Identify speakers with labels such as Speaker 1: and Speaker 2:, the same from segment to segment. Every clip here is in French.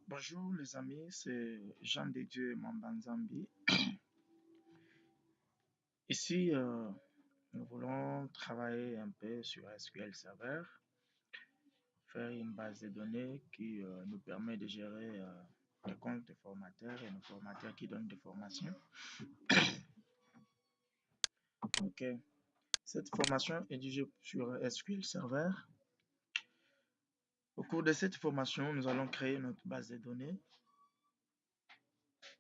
Speaker 1: Bonjour les amis, c'est Jean de Dieu Mambanzambi. Ici, nous voulons travailler un peu sur SQL Server, faire une base de données qui nous permet de gérer les comptes des formateurs et nos formateurs qui donnent des formations. Ok, cette formation est dirigée sur SQL Server. Au cours de cette formation, nous allons créer notre base de données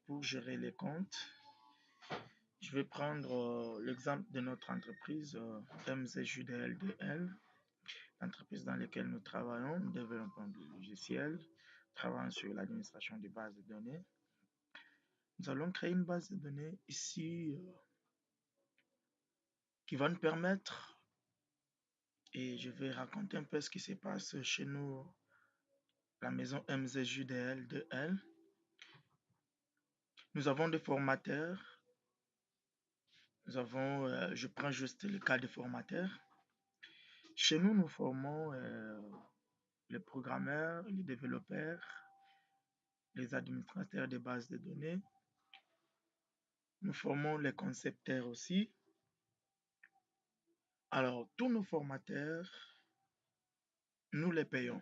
Speaker 1: pour gérer les comptes. Je vais prendre l'exemple de notre entreprise MZJDL2L, l'entreprise dans laquelle nous travaillons, nous développons du logiciel, travaillons sur l'administration des bases de données. Nous allons créer une base de données ici qui va nous permettre, et je vais raconter un peu ce qui se passe chez nous, la maison MZJDL2L. Nous avons des formateurs. Je prends juste le cas des formateurs. Chez nous, nous formons les programmeurs, les développeurs, les administrateurs des bases de données. Nous formons les concepteurs aussi. Alors, tous nos formateurs, nous les payons.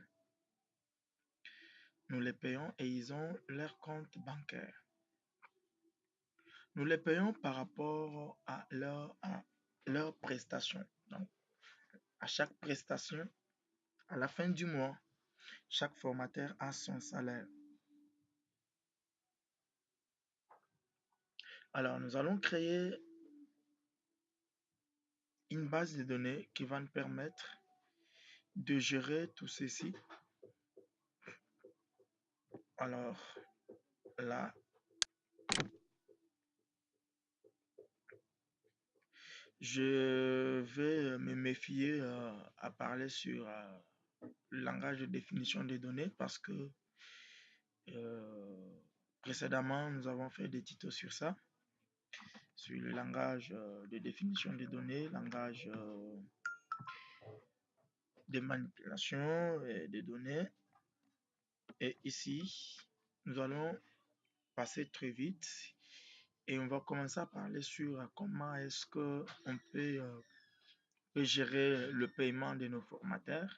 Speaker 1: Nous les payons et ils ont leur compte bancaire. Nous les payons par rapport à leur prestation. Donc, à chaque prestation, à la fin du mois, chaque formateur a son salaire. Alors, nous allons créer une base de données qui va nous permettre de gérer tout ceci. Alors, là, je vais me méfier à parler sur le langage de définition des données parce que euh, précédemment, nous avons fait des tutos sur ça, sur le langage de définition des données, langage de manipulation des données. Et ici, nous allons passer très vite et on va commencer à parler sur comment est-ce qu'on peut gérer le paiement de nos formateurs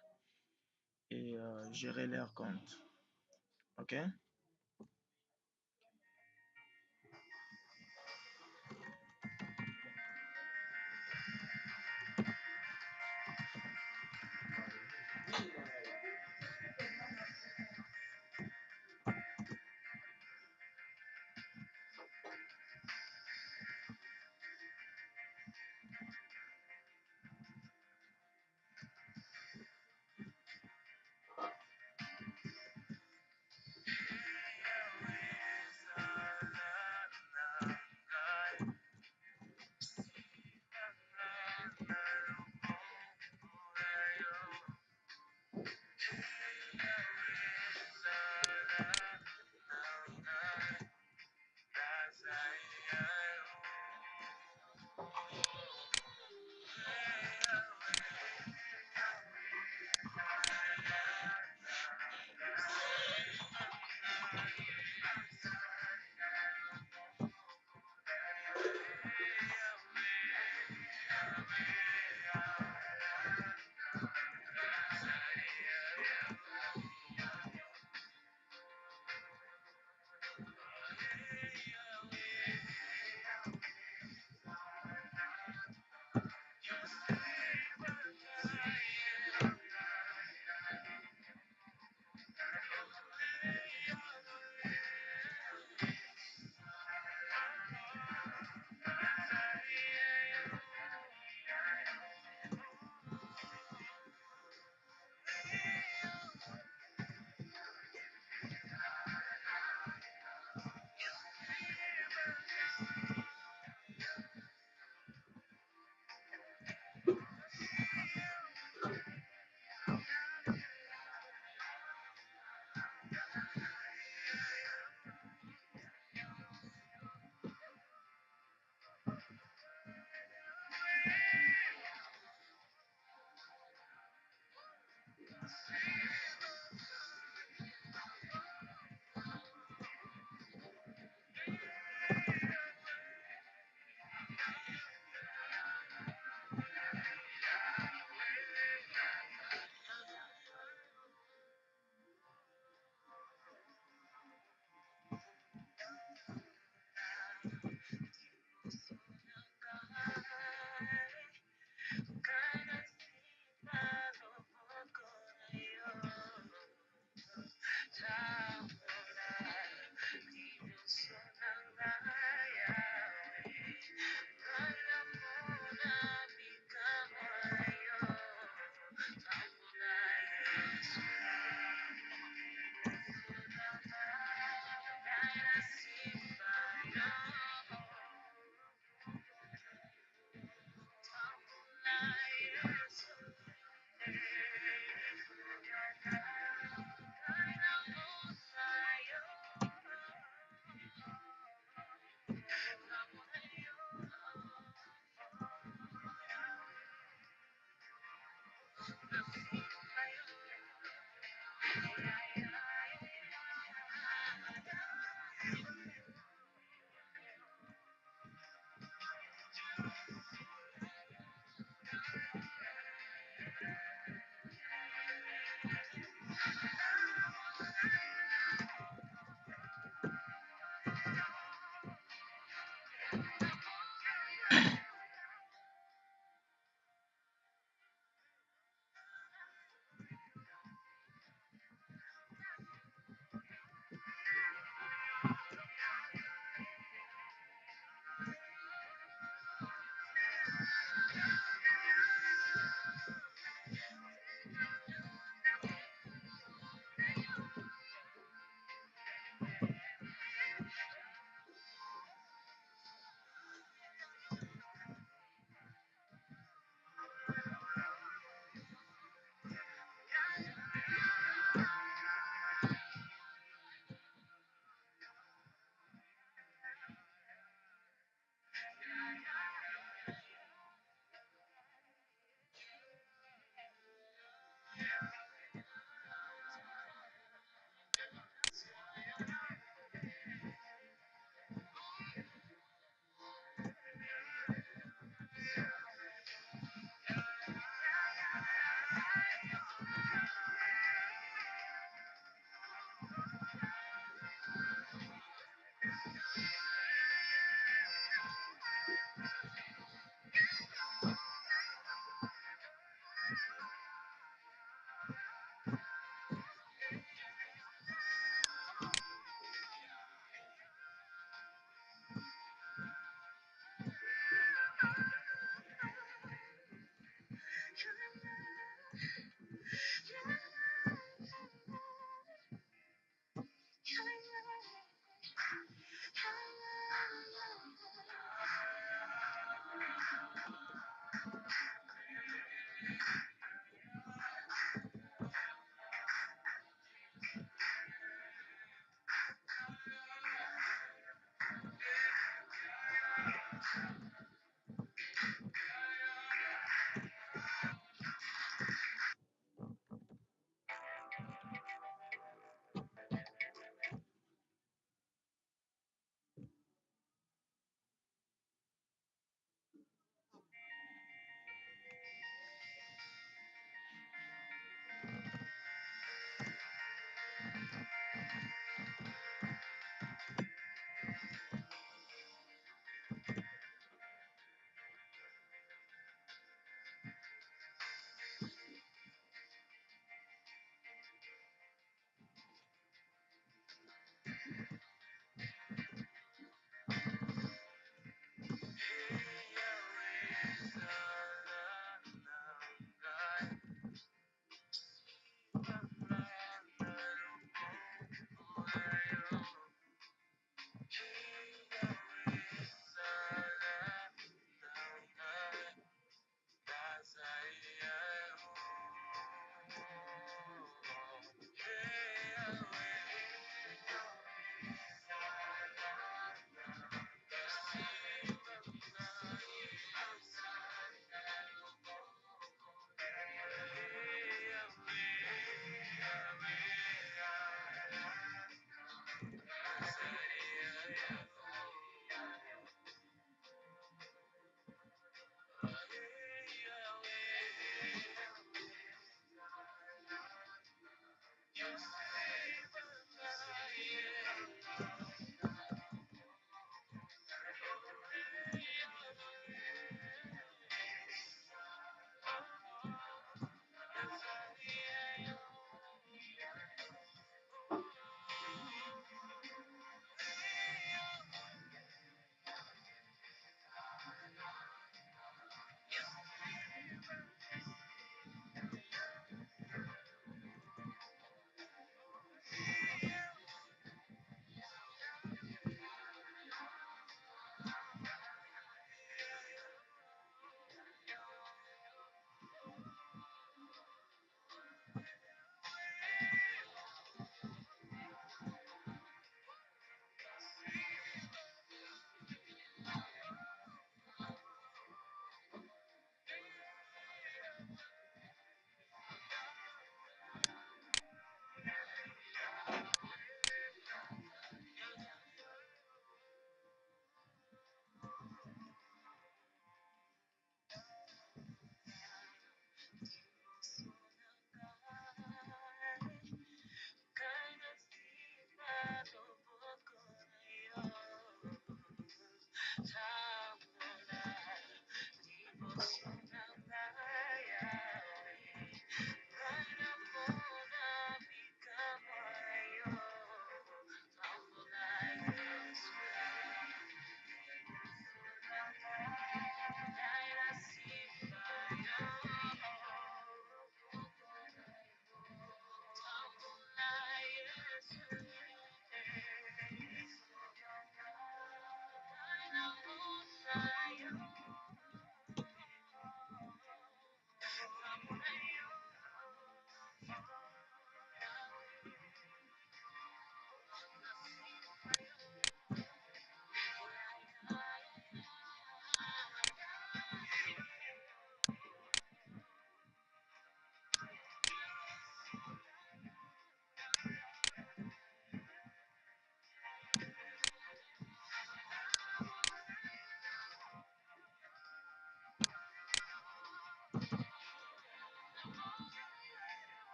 Speaker 1: et gérer leur compte. OK?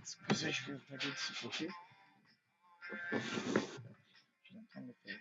Speaker 1: Excusez, je vais regarder de ce côté. Je suis en train de faire.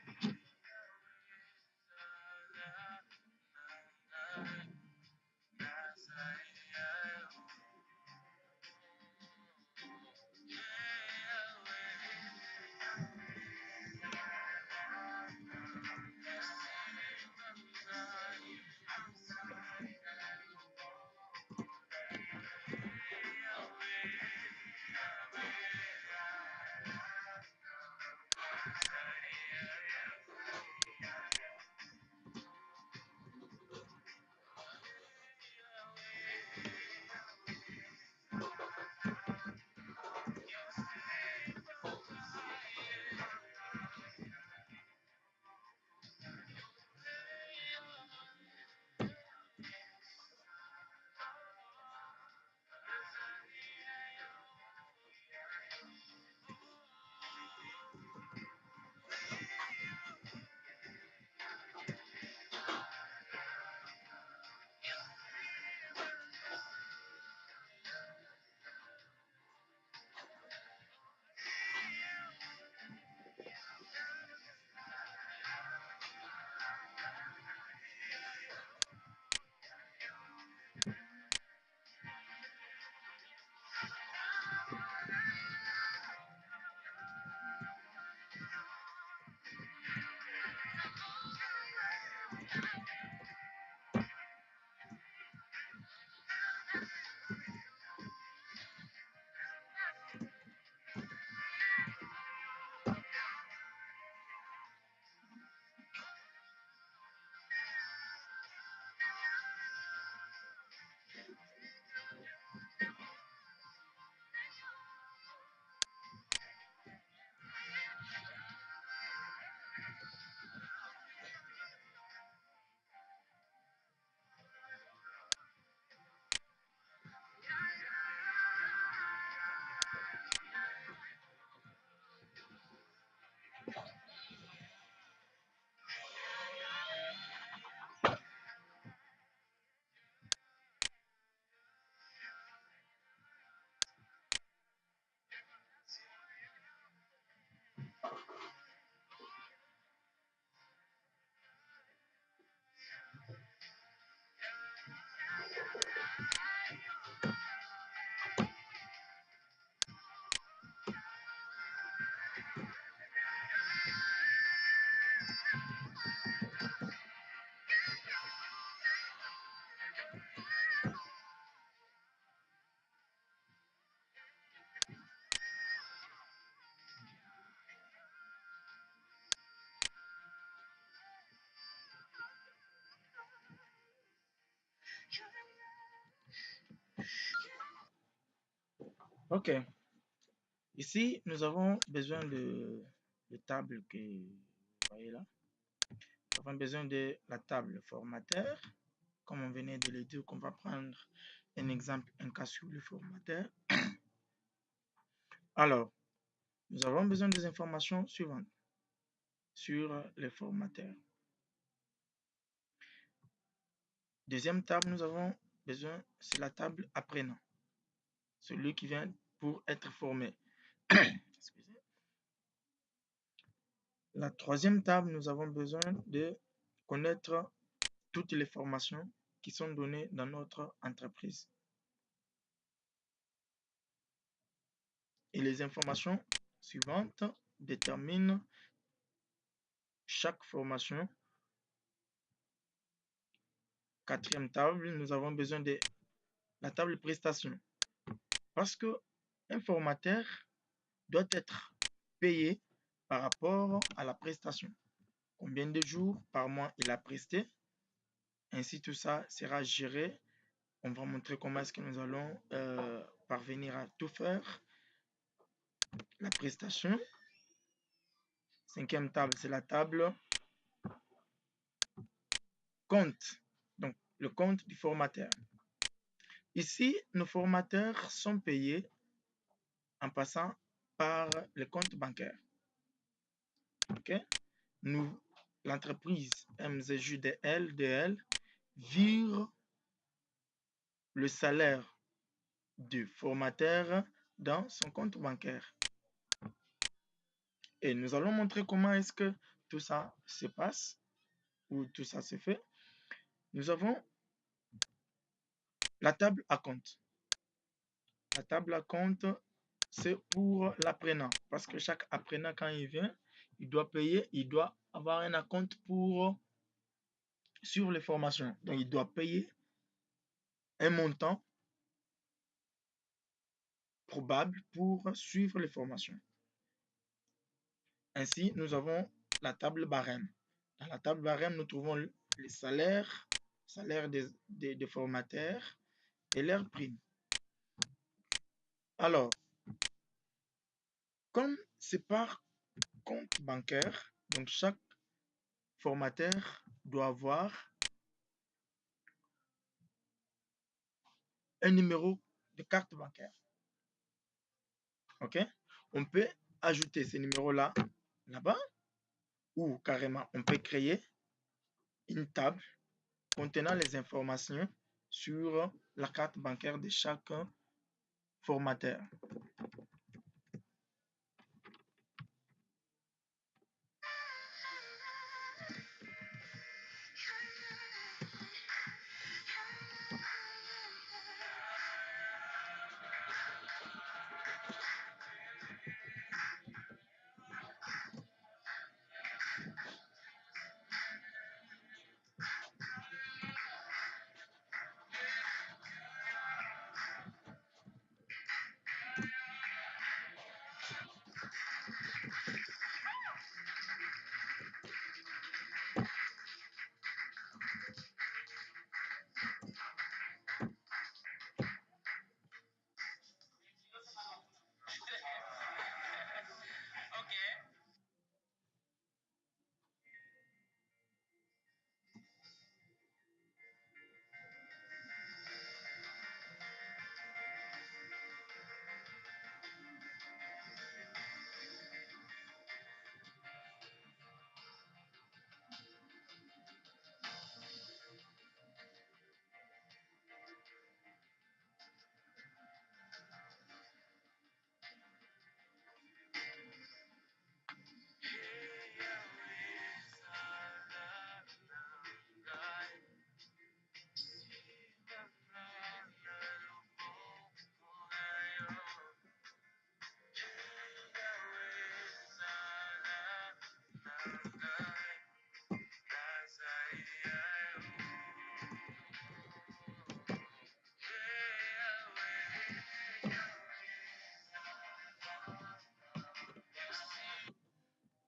Speaker 1: Ok. Ici, nous avons besoin de table que vous voyez là. Nous avons besoin de la table formateur. Comme on venait de le dire, qu'on va prendre un exemple, un cas sur le formateur. Alors, nous avons besoin des informations suivantes. sur les formateurs. Deuxième table, nous avons besoin, c'est la table apprenant, celui qui vient pour être formé. Excusez. La troisième table, nous avons besoin de connaître toutes les formations qui sont données dans notre entreprise. Et les informations suivantes déterminent chaque formation. Quatrième table, nous avons besoin de la table prestation. Parce que un formateur doit être payé par rapport à la prestation. Combien de jours par mois il a presté. Ainsi, tout ça sera géré. On va montrer comment est-ce que nous allons parvenir à tout faire. La prestation. Cinquième table, c'est la table compte. Donc, le compte du formateur. Ici, nos formateurs sont payés en passant par le compte bancaire. OK? Nous, l'entreprise MZJDL vire le salaire du formateur dans son compte bancaire. Et nous allons montrer comment est-ce que tout ça se passe ou tout ça se fait. Nous avons la table à compte. La table à compte, c'est pour l'apprenant. Parce que chaque apprenant, quand il vient, il doit payer, il doit avoir un acompte sur les formations. Donc, il doit payer un montant probable pour suivre les formations. Ainsi, nous avons la table barème. Dans la table barème, nous trouvons les salaires des formateurs et leurs primes. Alors, comme c'est par compte bancaire, donc chaque formateur doit avoir un numéro de carte bancaire. OK? On peut ajouter ce numéro-là là-bas ou carrément on peut créer une table contenant les informations sur la carte bancaire de chaque formateur.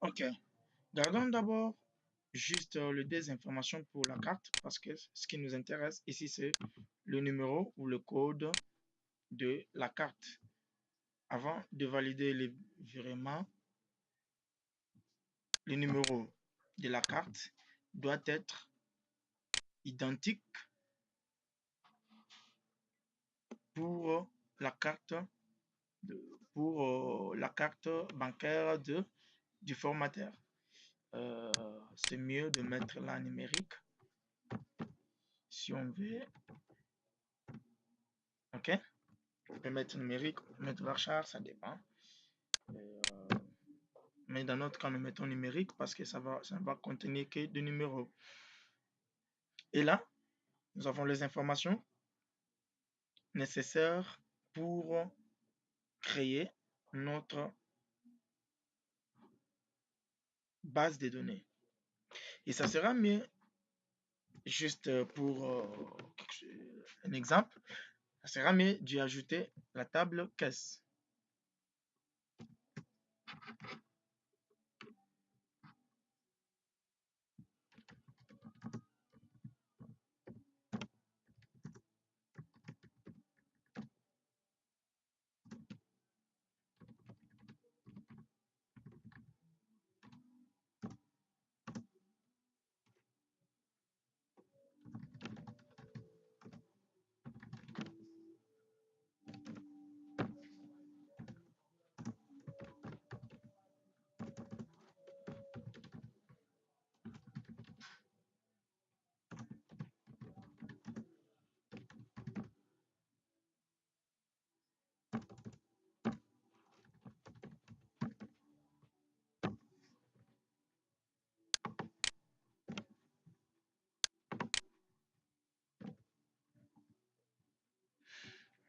Speaker 1: OK. Gardons d'abord juste les deux informations pour la carte parce que ce qui nous intéresse ici, c'est le numéro ou le code de la carte. Avant de valider les virements, le numéro de la carte doit être identique pour la carte, pour la carte bancaire du formateur. c'est mieux de mettre là numérique. Si on veut, ok, on peut mettre numérique, on peut mettre varchar, ça dépend. Mais dans notre cas, nous mettons numérique parce que ça ne va contenir que des numéros. Et là, nous avons les informations nécessaires pour créer notre base de données. Et ça sera mieux, juste pour un exemple, ça sera mieux d'y ajouter la table caisse.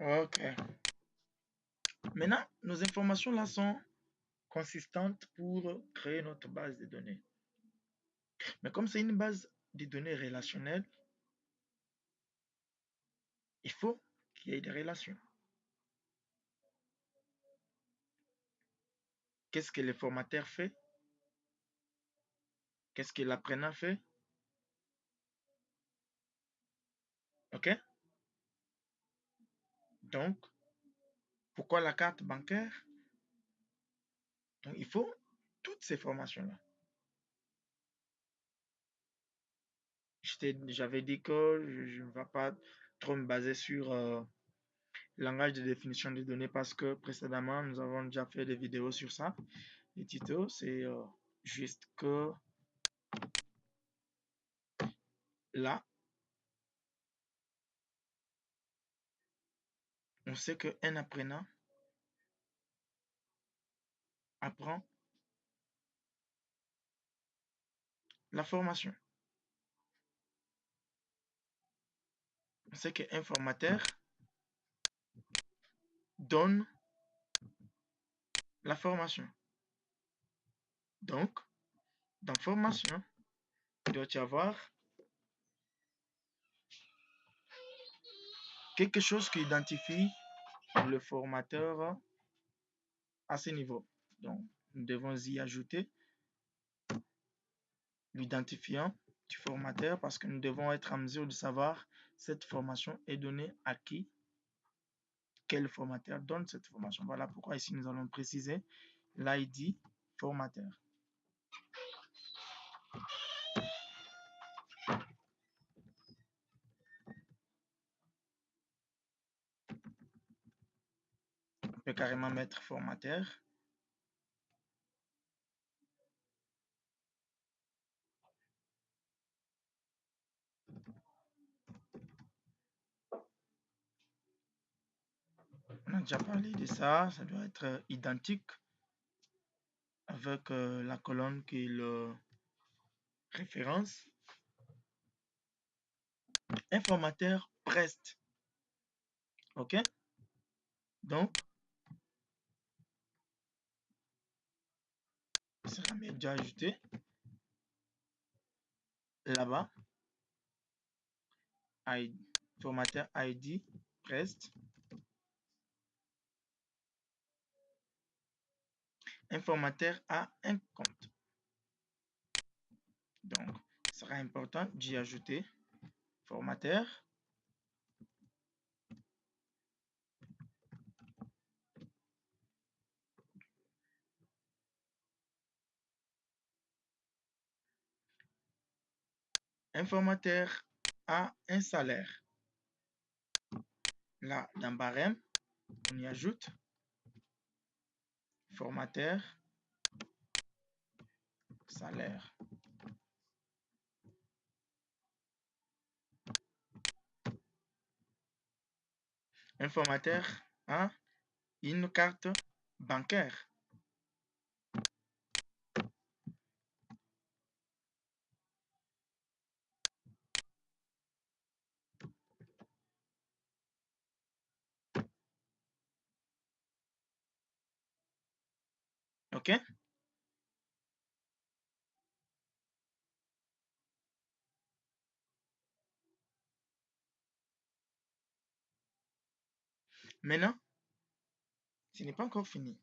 Speaker 1: Ok. Maintenant, nos informations là sont consistantes pour créer notre base de données. Mais comme c'est une base de données relationnelle, il faut qu'il y ait des relations. Qu'est-ce que le formateur fait? Qu'est-ce que l'apprenant fait? Ok? Donc, pourquoi la carte bancaire? Donc, il faut toutes ces formations-là. J'avais dit que je ne vais pas trop me baser sur le langage de définition des données parce que précédemment, nous avons déjà fait des vidéos sur ça. Les tutos, c'est juste que là, on sait qu'un apprenant apprend la formation. On sait qu'un formateur donne la formation. Donc, dans formation, il doit y avoir quelque chose qui identifie le formateur à ce niveau. Donc, nous devons y ajouter l'identifiant du formateur parce que nous devons être en mesure de savoir cette formation est donnée à qui, quel formateur donne cette formation. Voilà pourquoi ici nous allons préciser l'ID formateur. On peut carrément mettre formateur. On a déjà parlé de ça, ça doit être identique avec la colonne qui le référence. Un formateur preste. OK? Donc, il sera mieux déjà ajouté là-bas. Formateur ID preste. Un formateur a un compte. Donc, il sera important d'y ajouter formateur. Un formateur a un salaire. Là, dans barème, on y ajoute formateur salaire. Un formateur a une carte bancaire. OK? Maintenant, ce n'est pas encore fini.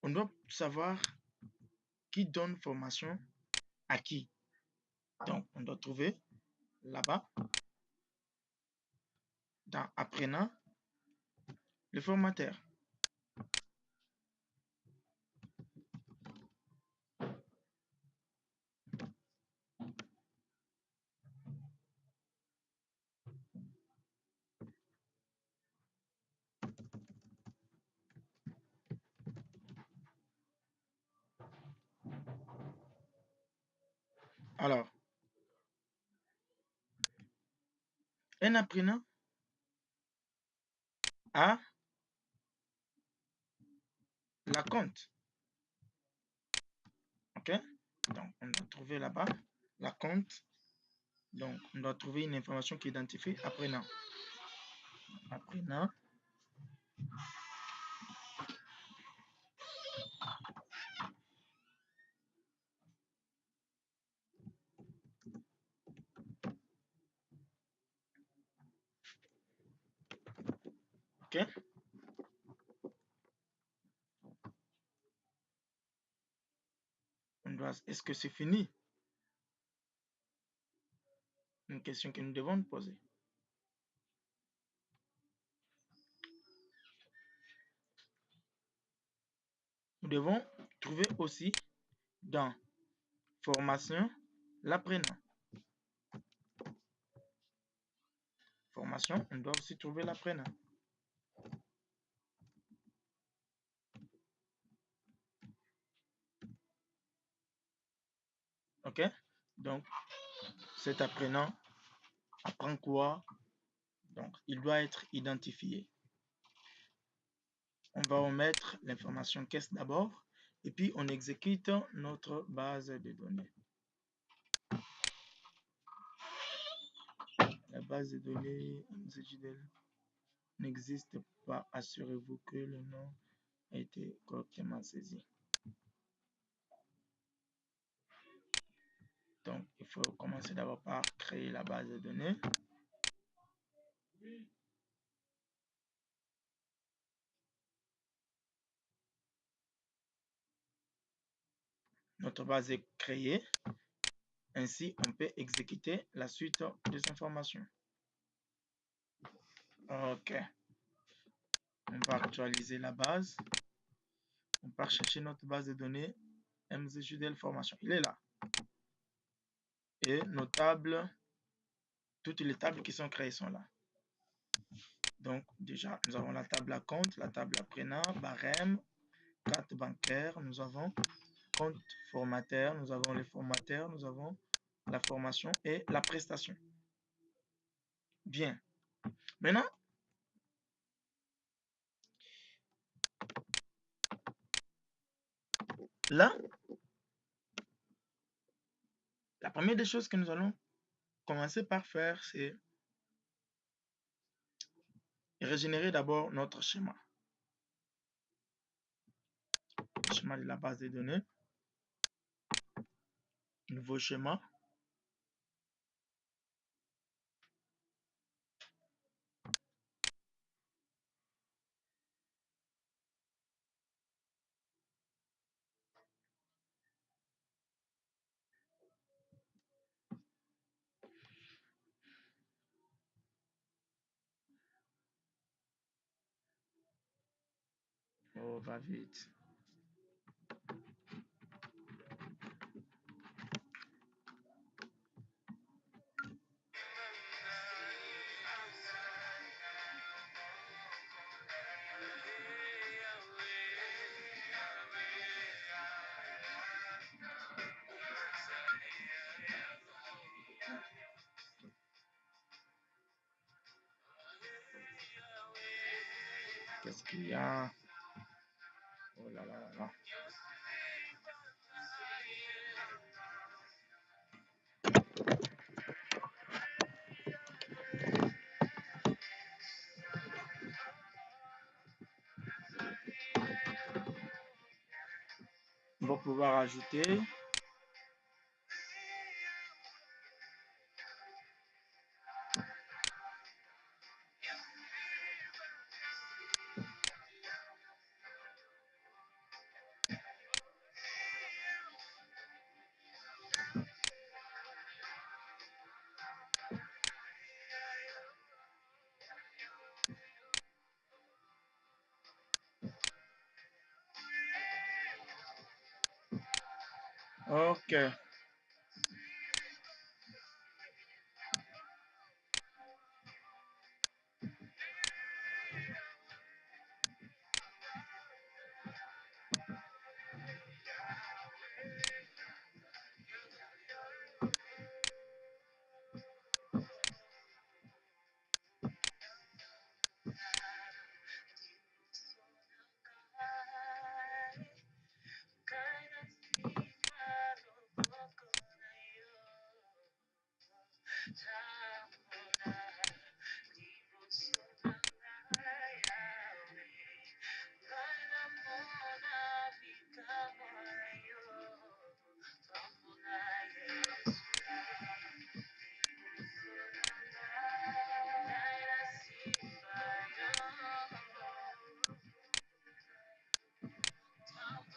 Speaker 1: On doit savoir qui donne formation à qui. Donc, on doit trouver là-bas, dans apprenant, le formateur. Alors, un apprenant a la compte. OK? Donc, on doit trouver là-bas la compte. Donc, on doit trouver une information qui identifie apprenant. Apprenant. OK? Est-ce que c'est fini? Une question que nous devons nous poser. Nous devons trouver aussi dans formation l'apprenant. Formation, on doit aussi trouver l'apprenant. OK? Donc, cet apprenant apprend quoi? Donc, il doit être identifié. On va remettre l'information caisse d'abord et puis on exécute notre base de données. La base de données MZJDL n'existe pas. Assurez-vous que le nom a été correctement saisi. Donc, il faut commencer d'abord par créer la base de données. Notre base est créée. Ainsi, on peut exécuter la suite des informations. OK. On va actualiser la base. On part chercher notre base de données MZJDL formation. Il est là. Et nos tables, toutes les tables qui sont créées sont là. Donc, déjà, nous avons la table à compte, la table apprenant, barème, carte bancaire, nous avons compte formateur, nous avons les formateurs, nous avons la formation et la prestation. Bien. Maintenant, là, la première des choses que nous allons commencer par faire, c'est régénérer d'abord notre schéma. Le schéma de la base de données. Nouveau schéma. Oh, va vite. Qu'est-ce qu'il y a? Oh là là là là. On va pouvoir ajouter. Ok.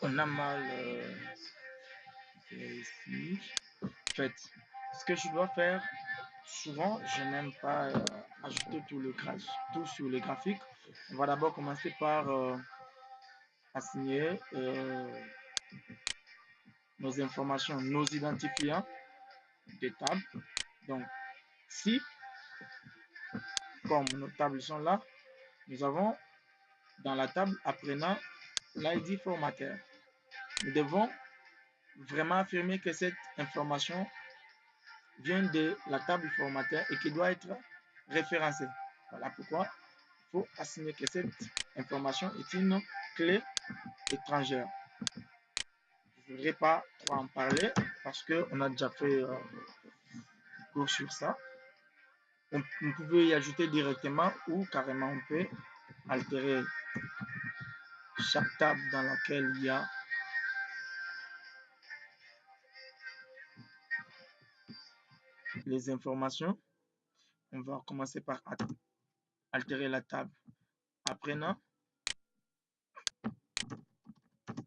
Speaker 1: On a mal ici. En fait, ce que je dois faire, souvent, je n'aime pas ajouter tout sur les graphiques. On va d'abord commencer par assigner nos informations, nos identifiants des tables. Donc, si, comme nos tables sont là, nous avons dans la table apprenant l'ID formateur. Nous devons vraiment affirmer que cette information vient de la table formateur et qui doit être référencée. Voilà pourquoi il faut assigner que cette information est une clé étrangère. Je ne voudrais pas trop en parler parce qu'on a déjà fait cours sur ça. On peut y ajouter directement ou carrément on peut altérer chaque table dans laquelle il y a les informations. On va commencer par altérer la table apprenant.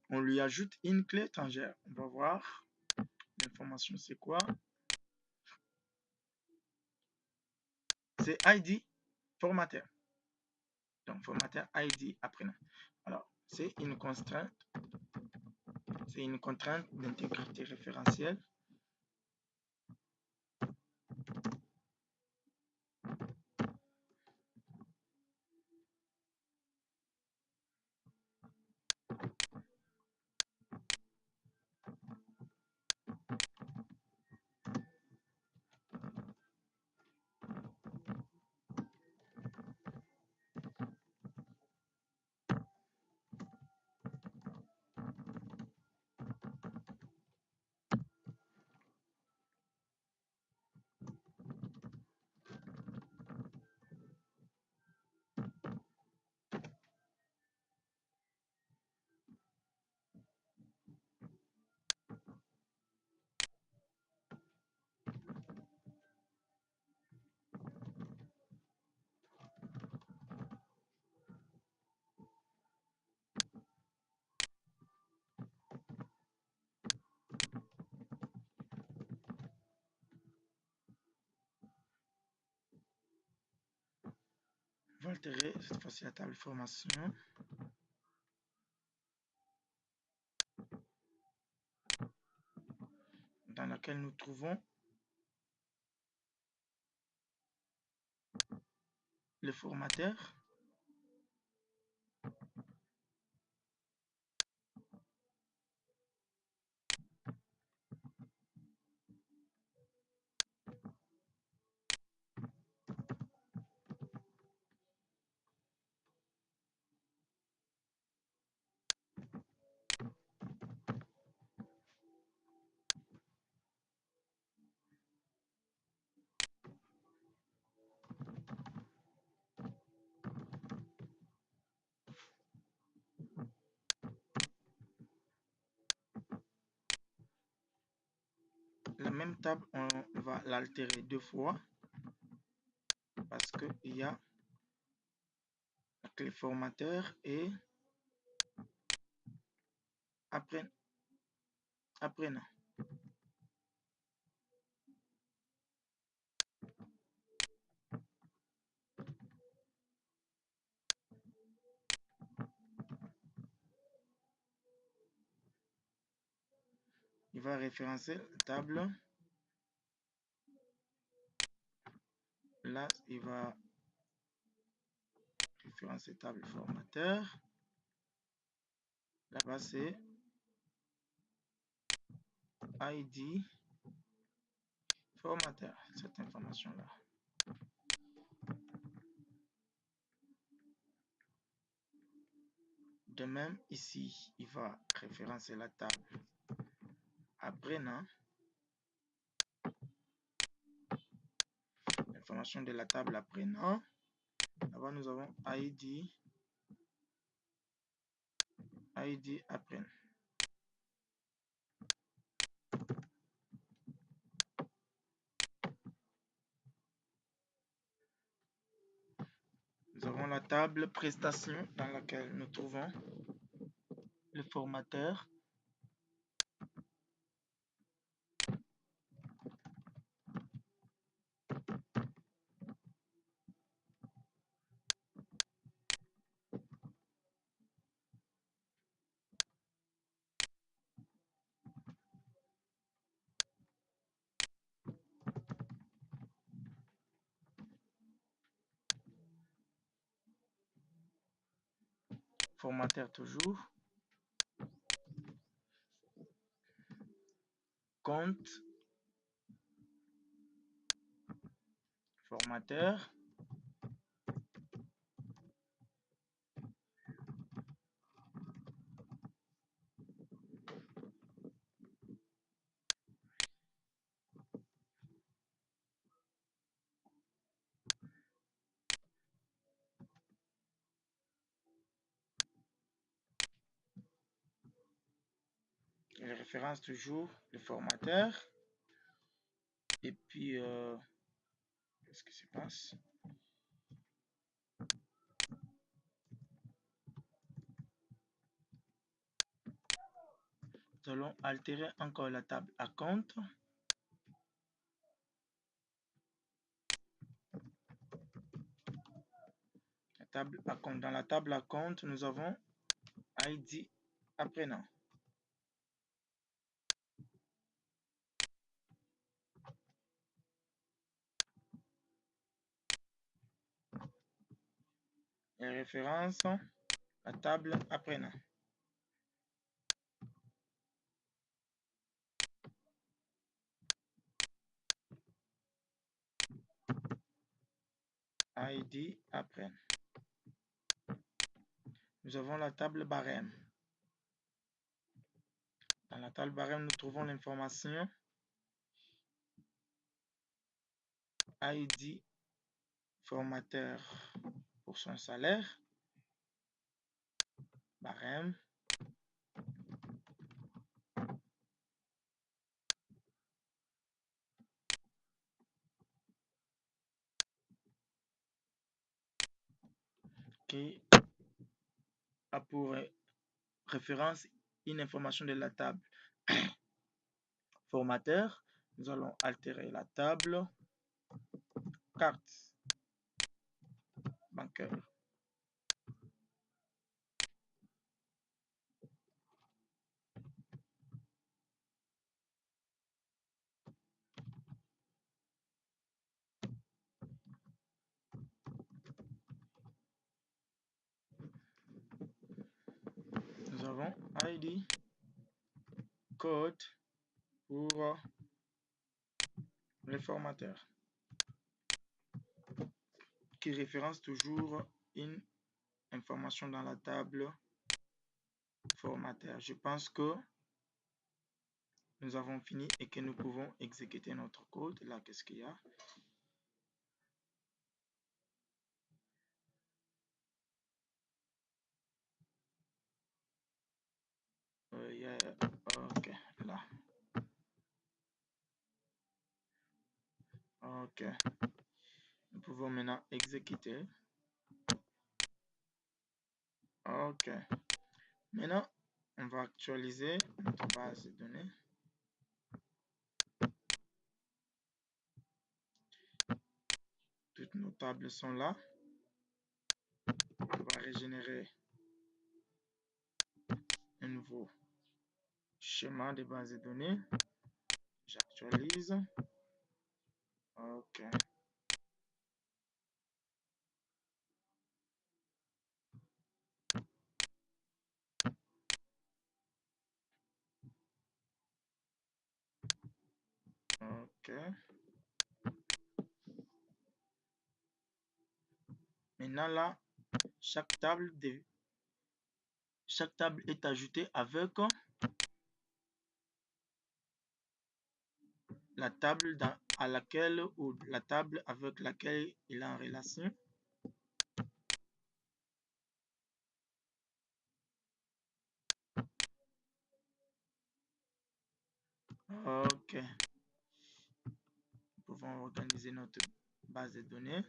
Speaker 1: On lui ajoute une clé étrangère. On va voir l'information c'est quoi. C'est ID formateur. Donc formateur ID apprenant. Alors c'est une contrainte. C'est une contrainte d'intégrité référentielle. On va altérer cette fois-ci la table formation. Dans laquelle nous trouvons le formateur. même table, on va l'altérer 2 fois parce qu'il y a la clé formateur et apprenant. Il va référencer la table. Là, il va référencer table formateur. Là-bas, c'est ID formateur, cette information-là. De même, ici, il va référencer la table apprenant. L'information de la table apprenant. Là-bas, nous avons ID apprenant. Nous avons la table prestation dans laquelle nous trouvons le formateur. Formateur toujours. Compte. Formateur. Il référence toujours le formateur. Et puis, qu'est-ce qui se passe? Nous allons altérer encore la table à compte. Dans la table à compte, nous avons ID apprenant. Et référence la table apprenant. ID apprenant. Nous avons la table barème. Dans la table barème, nous trouvons l'information ID formateur pour son salaire, barème, qui a pour référence une information de la table formateur. Nous allons altérer la table carte bancaire. Nous avons ID code pour le formateur qui référence toujours une information dans la table formateur. Je pense que nous avons fini et que nous pouvons exécuter notre code. Là, qu'est-ce qu'il y a? Ok, là. OK. Nous pouvons maintenant exécuter. OK. Maintenant, on va actualiser notre base de données. Toutes nos tables sont là. On va régénérer un nouveau schéma de base de données. J'actualise. OK. OK. Maintenant là, chaque table est ajoutée avec la table à laquelle ou la table avec laquelle il est en relation. OK. Nous pouvons organiser notre base de données.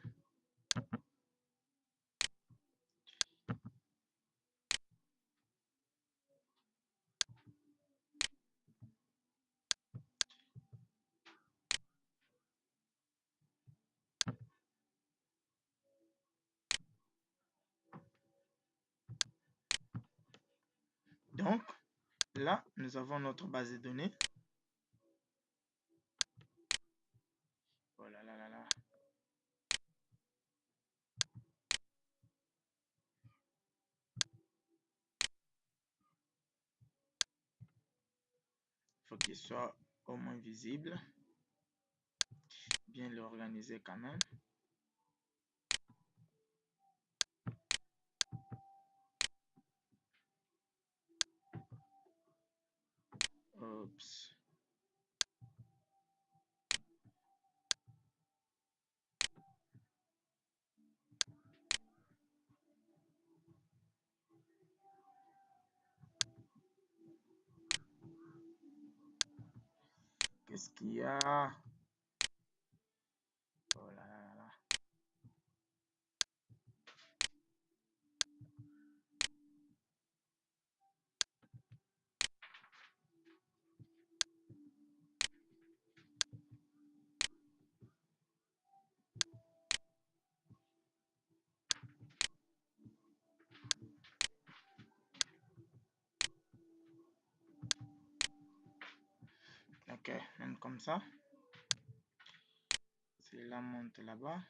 Speaker 1: Donc, là, nous avons notre base de données. Oh là là là là. Il faut qu'il soit au moins visible. Bien l'organiser quand même. Oups. Qu'est-ce qu'il y a? Oh là là là là. Ok, même comme ça. Cela monte là-bas.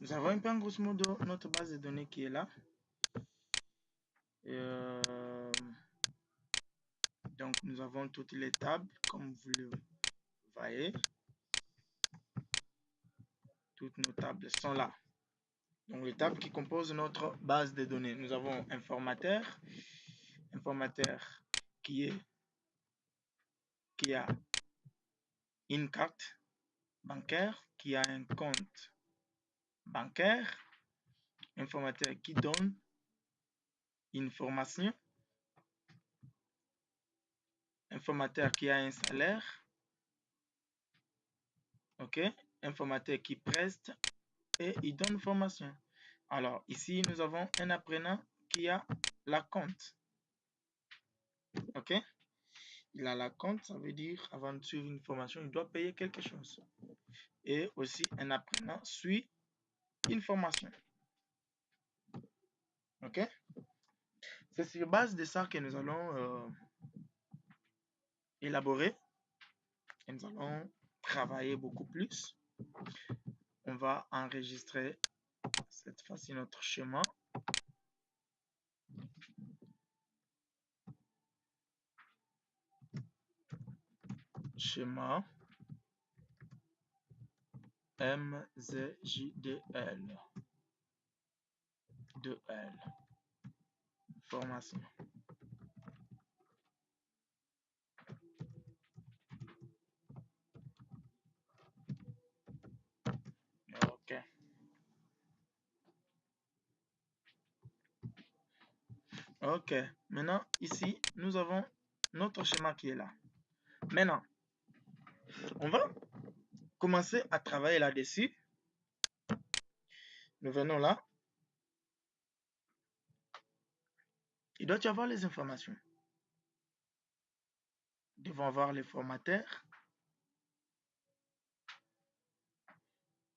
Speaker 1: Nous avons un peu en grosso modo notre base de données qui est là. Donc nous avons toutes les tables comme vous le voyez. Toutes nos tables sont là. Donc les tables qui composent notre base de données. Nous avons informateur qui a une carte bancaire, qui a un compte bancaire, informateur qui donne une formation, informateur qui a un salaire, ok, informateur qui preste et il donne formation. Alors ici nous avons un apprenant qui a la compte, ok. Il a la compte, ça veut dire avant de suivre une formation, il doit payer quelque chose. Et aussi un apprenant suit une formation. Ok? C'est sur base de ça que nous allons élaborer et nous allons travailler beaucoup plus. On va enregistrer cette fois-ci notre schéma. Schéma MZJDL 2L formation. Ok, maintenant ici, nous avons notre schéma qui est là. Maintenant, on va commencer à travailler là-dessus. Nous venons là. Il doit y avoir les informations. Nous devons avoir les formateurs,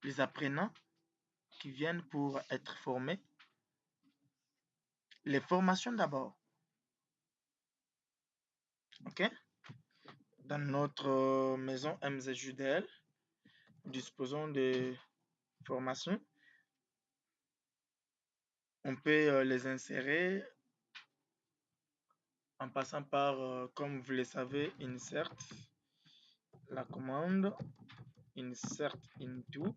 Speaker 1: les apprenants qui viennent pour être formés, les formations d'abord. Ok? Dans notre maison MZJDL, nous disposons de formations. On peut les insérer en passant par, comme vous le savez, insert, la commande insert into.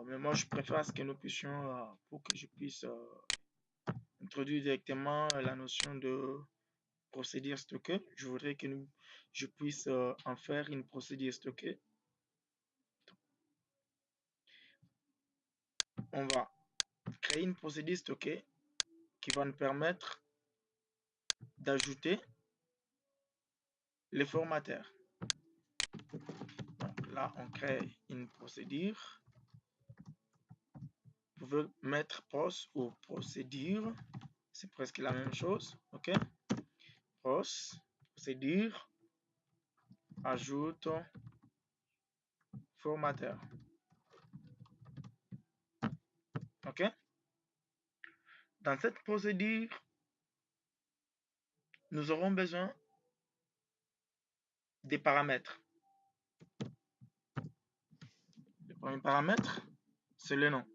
Speaker 1: Mais moi, je préfère ce que nous puissions, pour que je puisse introduire directement la notion de procédure stockée. Je voudrais que je puisse en faire une procédure stockée. On va créer une procédure stockée qui va nous permettre d'ajouter les formateurs. Donc là, on crée une procédure. Vous pouvez mettre pros ou procédure. C'est presque la même chose. OK? Procédure, ajoute formateur. OK? Dans cette procédure, nous aurons besoin des paramètres. Le premier paramètre, c'est le nom.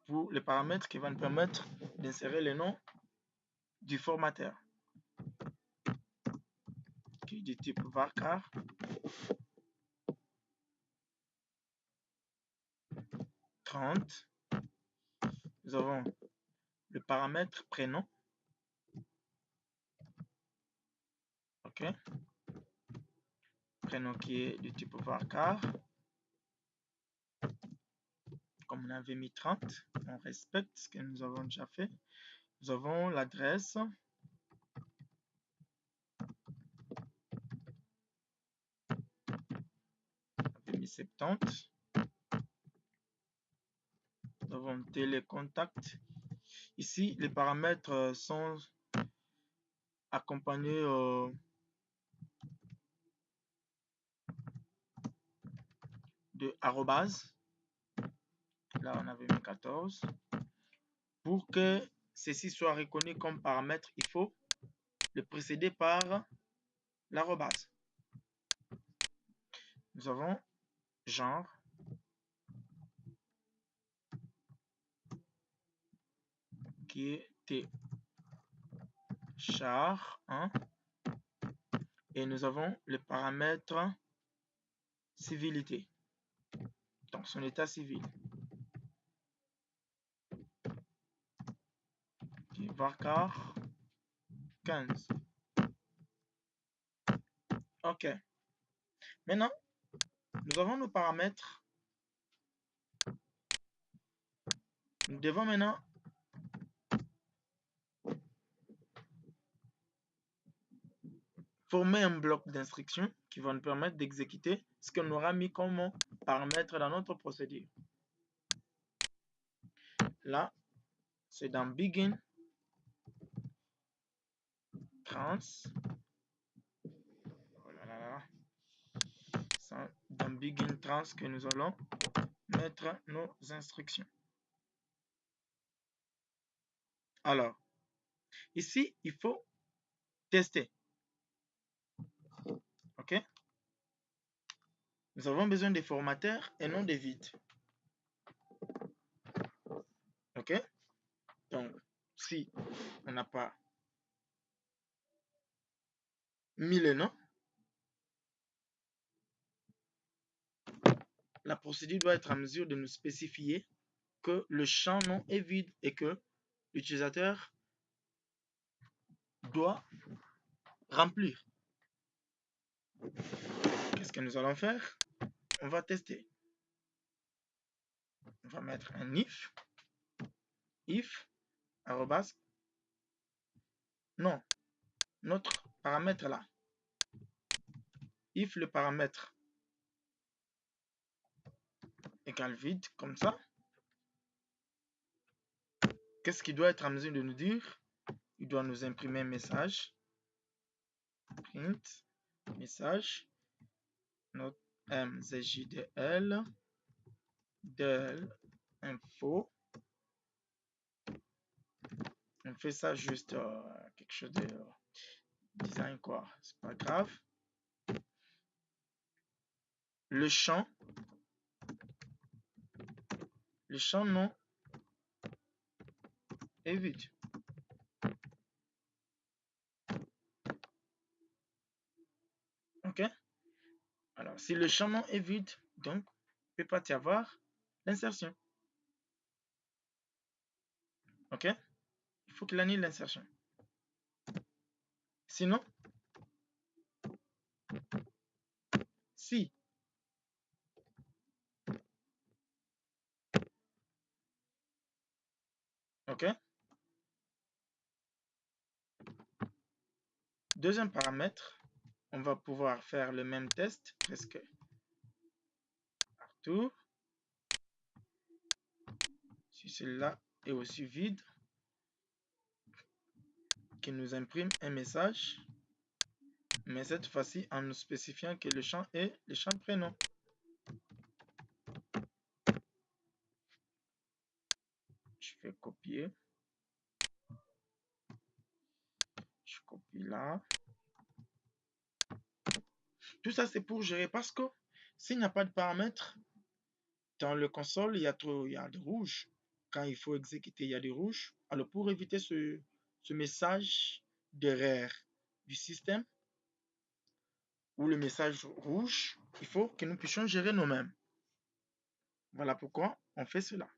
Speaker 1: Pour les paramètres qui vont nous permettre d'insérer le nom du formateur, qui est du type varchar. Nous avons le paramètre prénom. OK? Prénom qui est du type varchar. Comme on avait mis 30, on respecte ce que nous avons déjà fait. Nous avons l'adresse. On avait mis 70. Nous avons télécontact. Ici, les paramètres sont accompagnés de arrobase. Là, on avait mis 14. Pour que ceci soit reconnu comme paramètre, il faut le précéder par l'arrobase. Nous avons genre. Qui est T char 1. Et nous avons le paramètre civilité. Donc son état civil. Qui est varchar 15. OK. Maintenant, nous avons nos paramètres. Nous devons maintenant former un bloc d'instructions qui va nous permettre d'exécuter ce qu'on aura mis comme paramètre dans notre procédure. Là, c'est dans begin trans. Oh là là là. C'est dans begin trans que nous allons mettre nos instructions. Alors, ici, il faut tester. OK? Nous avons besoin des formateurs et non des vides. OK? Donc, si on n'a pas mis le nom, la procédure doit être en mesure de nous spécifier que le champ nom est vide et que l'utilisateur doit remplir. Qu'est-ce que nous allons faire? On va tester. On va mettre un if arrobas, non, notre paramètre là, if le paramètre égale vide, comme ça, qu'est-ce qu'il doit être en mesure de nous dire? Il doit nous imprimer un message, print, message, notre mzjdl, del, info. On fait ça juste quelque chose de design quoi, c'est pas grave. Le champ non est vide. Ok? Alors, si le champ non est vide, donc, il ne peut pas y avoir l'insertion. Ok? Il faut qu'il annule l'insertion. Sinon, si ok? Deuxième paramètre, on va pouvoir faire le même test presque partout. Si celui-là est aussi vide, qui nous imprime un message, mais cette fois-ci en nous spécifiant que le champ est le champ prénom. Je vais copier. Je copie là. Tout ça, c'est pour gérer parce que s'il n'y a pas de paramètres, dans le console, il y a de rouge. Quand il faut exécuter, il y a du rouge. Alors, pour éviter ce message d'erreur du système, ou le message rouge, il faut que nous puissions gérer nous-mêmes. Voilà pourquoi on fait cela.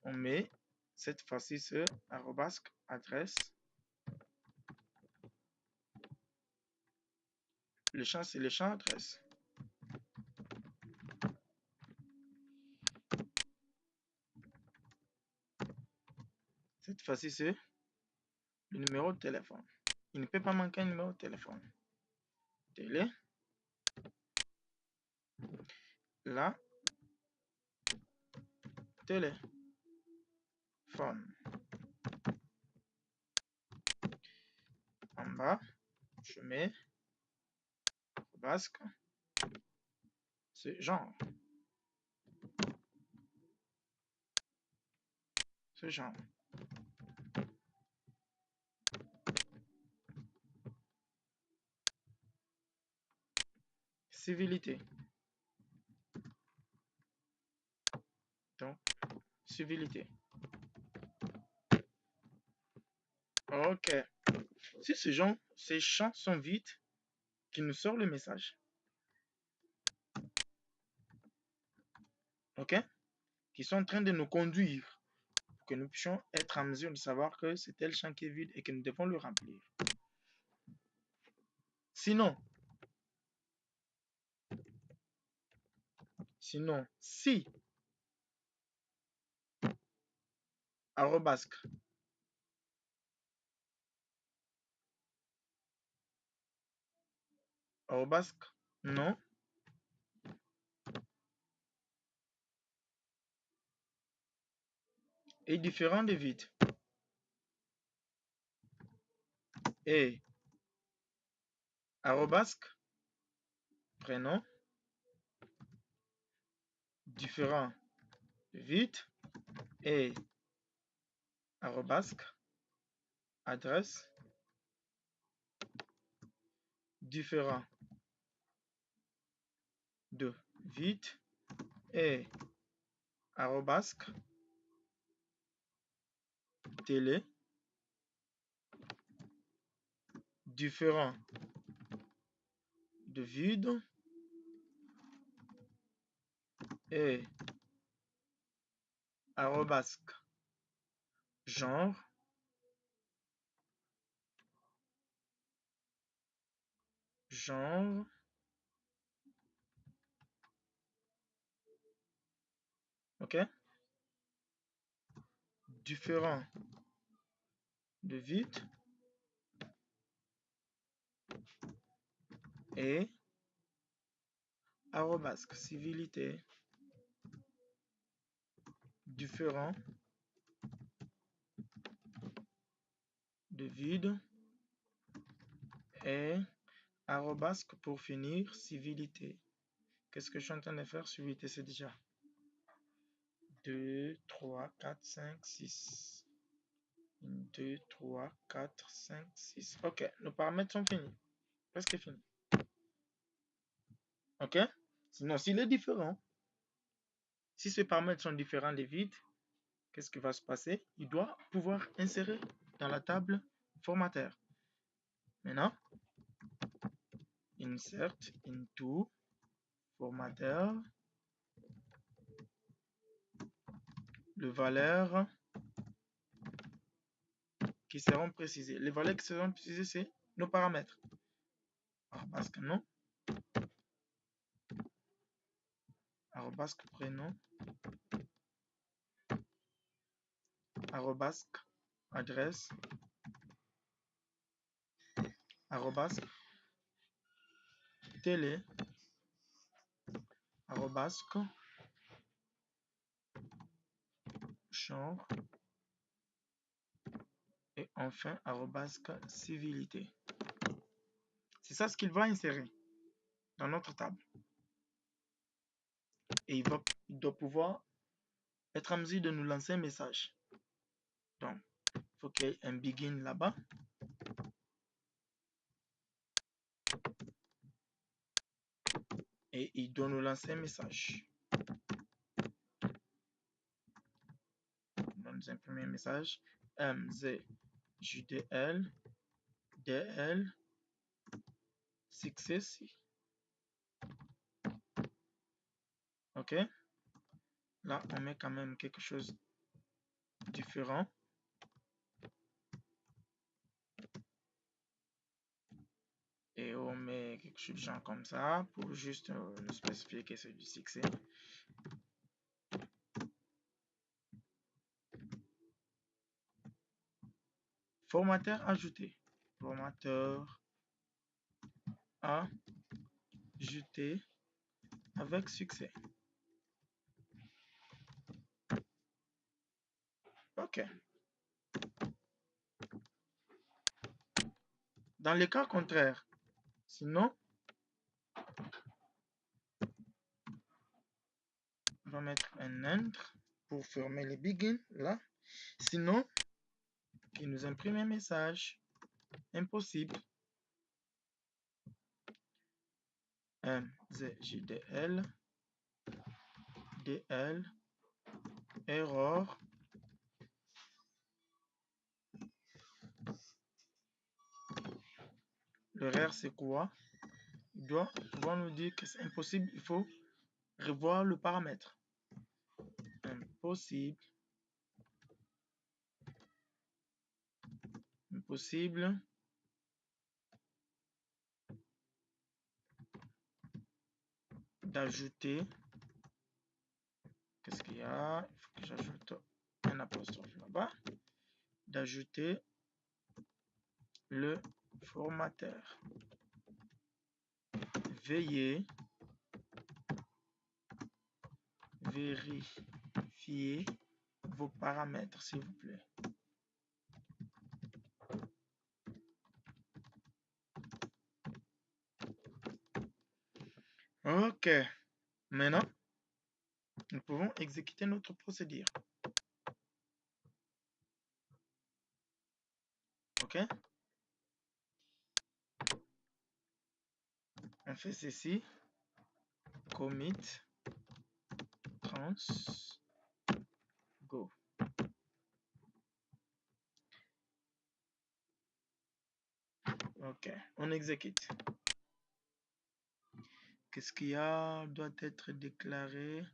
Speaker 1: On met cette fois-ci ce arrobasque adresse. Le champ, c'est le champ adresse. Cette fois-ci, c'est le numéro de téléphone. Il ne peut pas manquer un numéro de téléphone. Télé. Là. Téléphone. En bas, je mets basque, ce genre. Ce genre. Civilité. Donc, civilité. Ok. Si ces champs sont vides, qui nous sort le message. Ok? Qui sont en train de nous conduire pour que nous puissions être en mesure de savoir que c'est tel champ qui est vide et que nous devons le remplir. Sinon, si arrobasque non est différent de vide et arrobasque prénom différent de vide et arrobasque adresse différent de vide et arrobasque télé différent de vide et arrobasque genre ok différent de vide et arrobas civilité différent de vide et arrobas pour finir civilité. Qu'est-ce que je suis en train de faire? Civilité, c'est déjà 2, 3, 4, 5, 6. 2, 3, 4, 5, 6. Ok, nos paramètres sont finis. Presque finis. Ok? Sinon, s'il est différent, si ces paramètres sont différents des vides, qu'est-ce qui va se passer? Il doit pouvoir insérer dans la table formateur. Maintenant, insert into formateur, les valeurs qui seront précisées. Les valeurs qui seront précisées, c'est nos paramètres. Arrobasque nom, arrobasque prénom, arrobasque adresse, arrobasque télé, arrobasque chambre et enfin arrobasque civilité. C'est ça ce qu'il va insérer dans notre table. Et il doit pouvoir être en mesure de nous lancer un message. Donc, il faut qu'il y ait un begin là-bas. Et il doit nous lancer un message. Il doit nous imprimer un message. MZJDL DL success. Ok. Là, on met quand même quelque chose de différent. Et on met quelque chose de genre comme ça pour juste nous spécifier que c'est du succès. Formateur ajouté. Formateur ajouté avec succès. Ok. Dans le cas contraire, sinon, on va mettre un enter pour fermer les begin là. Sinon, il nous imprime un message. Impossible. MZJDL DL error. L'erreur c'est quoi? Il doit pouvoir nous dire que c'est impossible, il faut revoir le paramètre. Impossible. Impossible. D'ajouter. Qu'est-ce qu'il y a? Il faut que j'ajoute un apostrophe là-bas. D'ajouter le formateur. Veuillez vérifier vos paramètres, s'il vous plaît. Ok. Maintenant, nous pouvons exécuter notre procédure. Ok. On fait ceci. Commit trans go. Ok, on exécute. Qu'est-ce qu'il y a? Doit être déclaré.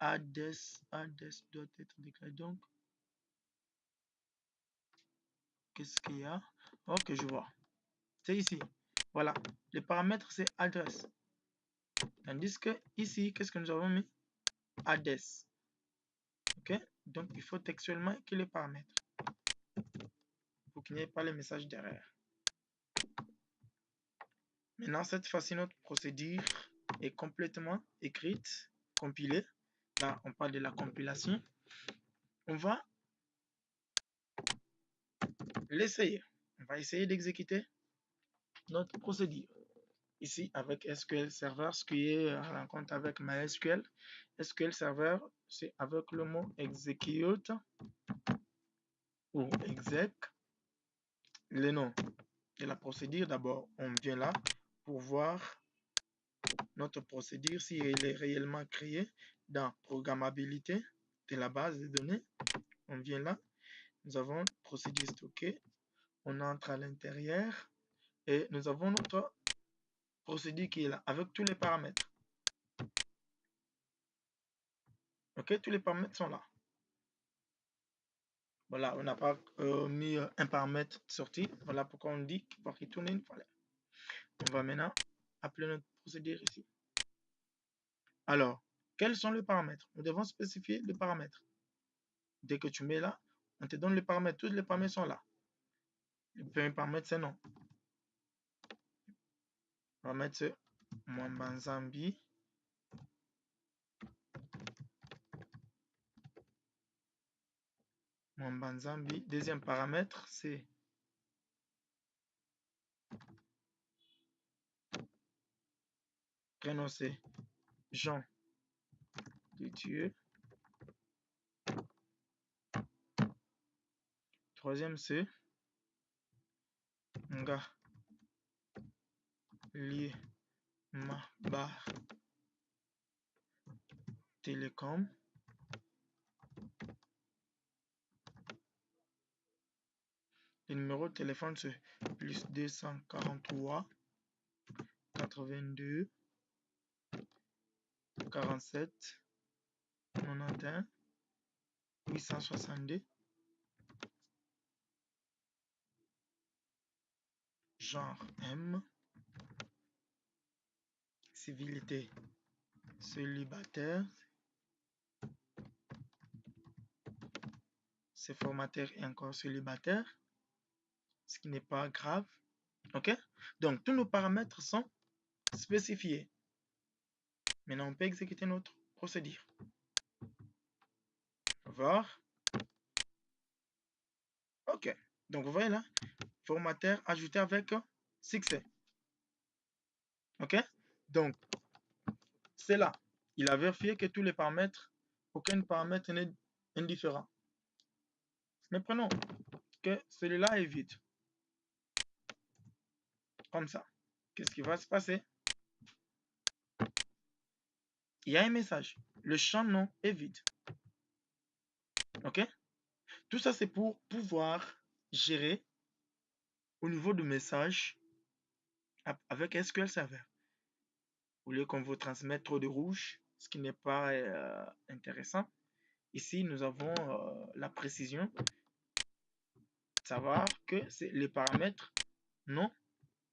Speaker 1: Adès doit être déclaré. Donc, qu'est-ce qu'il y a? Ok, je vois. C'est ici. Voilà. Le paramètre, c'est adresse. Tandis que ici, qu'est-ce que nous avons mis? Adès. Ok. Donc, il faut textuellement écrire les paramètres pour qu'il n'y ait pas les messages derrière. Maintenant, cette fois-ci, notre procédure est complètement écrite, compilée. Là, on parle de la compilation. On va l'essayer. On va essayer d'exécuter notre procédure. Ici, avec SQL Server, ce qui est à rencontre avec MySQL. SQL Server, c'est avec le mot execute ou exec. Le nom de la procédure, d'abord, on vient là pour voir notre procédure si elle est réellement créée dans programmabilité de la base de données. On vient là, nous avons procédure stockée, on entre à l'intérieur et nous avons notre procédure qui est là avec tous les paramètres. Ok, tous les paramètres sont là. Voilà, on n'a pas mis un paramètre de sortie. Voilà pourquoi on dit qu'il va retourner une fois là. On va maintenant appeler notre procédure ici. Alors, quels sont les paramètres? Nous devons spécifier les paramètres. Dès que tu mets là, on te donne les paramètres. Tous les paramètres sont là. Le premier paramètre, c'est non. On va mettre ce Mwambanzambi. Mwambanzambi. Deuxième paramètre, c'est prénom, c'est Jean de Dieu. Troisième, c'est Nga Lié Mabar Télécom. Le numéro de téléphone, c'est plus 243 82 47 91 862. Genre M. Civilité célibataire. C'est formateur et encore célibataire, ce qui n'est pas grave. Ok? Donc, tous nos paramètres sont spécifiés. Maintenant, on peut exécuter notre procédure. On va voir. Ok. Donc, vous voyez là, formateur ajouté avec succès. Ok? Donc, c'est là. Il a vérifié que tous les paramètres, aucun paramètre n'est indifférent. Mais prenons que celui-là est vide. Comme ça. Qu'est-ce qui va se passer? Il y a un message. Le champ nom est vide. Ok? Tout ça, c'est pour pouvoir gérer au niveau du message avec SQL Server. Au lieu qu'on vous transmette trop de rouge, ce qui n'est pas intéressant. Ici, nous avons la précision de savoir que c'est les paramètres non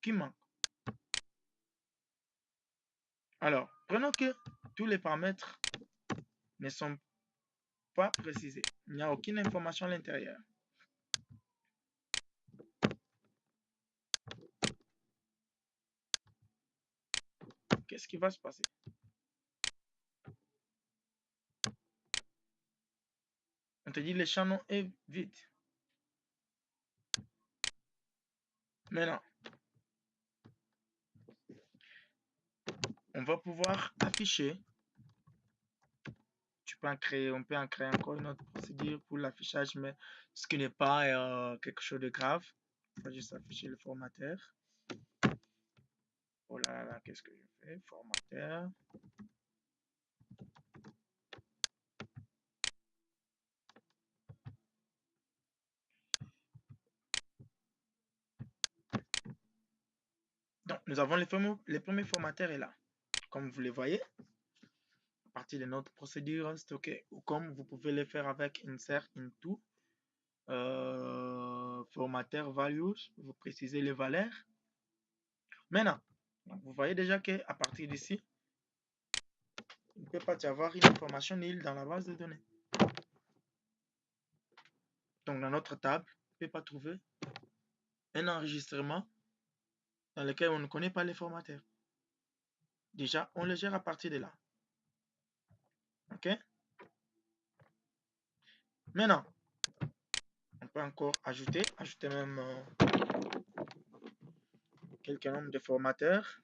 Speaker 1: qui manquent. Alors, prenons que tous les paramètres ne sont pas précisés. Il n'y a aucune information à l'intérieur. Qu'est-ce qui va se passer? On te dit le champ nom est vide. Maintenant, on va pouvoir afficher. On peut en créer encore une autre procédure pour l'affichage, mais ce qui n'est pas quelque chose de grave. On va juste afficher le formateur. Oh là là, qu'est-ce que je fais? Formateur. Donc, nous avons les premiers formateurs est là. Comme vous les voyez, à partir de notre procédure stockée, ou comme vous pouvez le faire avec insert into, formateur values, vous précisez les valeurs. Maintenant, vous voyez déjà qu'à partir d'ici, il ne peut pas y avoir une information nulle dans la base de données. Donc, dans notre table, on ne peut pas trouver un enregistrement dans lequel on ne connaît pas les formateurs. Déjà, on le gère à partir de là. OK? Maintenant, on peut encore ajouter même quelques nombres de formateurs.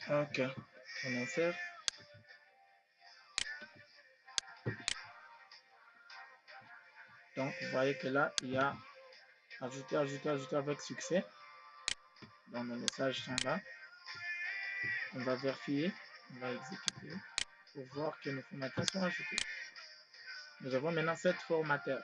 Speaker 1: OK. On insère. Donc, vous voyez que là, il y a ajouter, ajouter, ajouter avec succès. Donc, nos messages sont là. On va vérifier, on va exécuter pour voir que nos formateurs sont ajoutés. Nous avons maintenant 7 formateurs.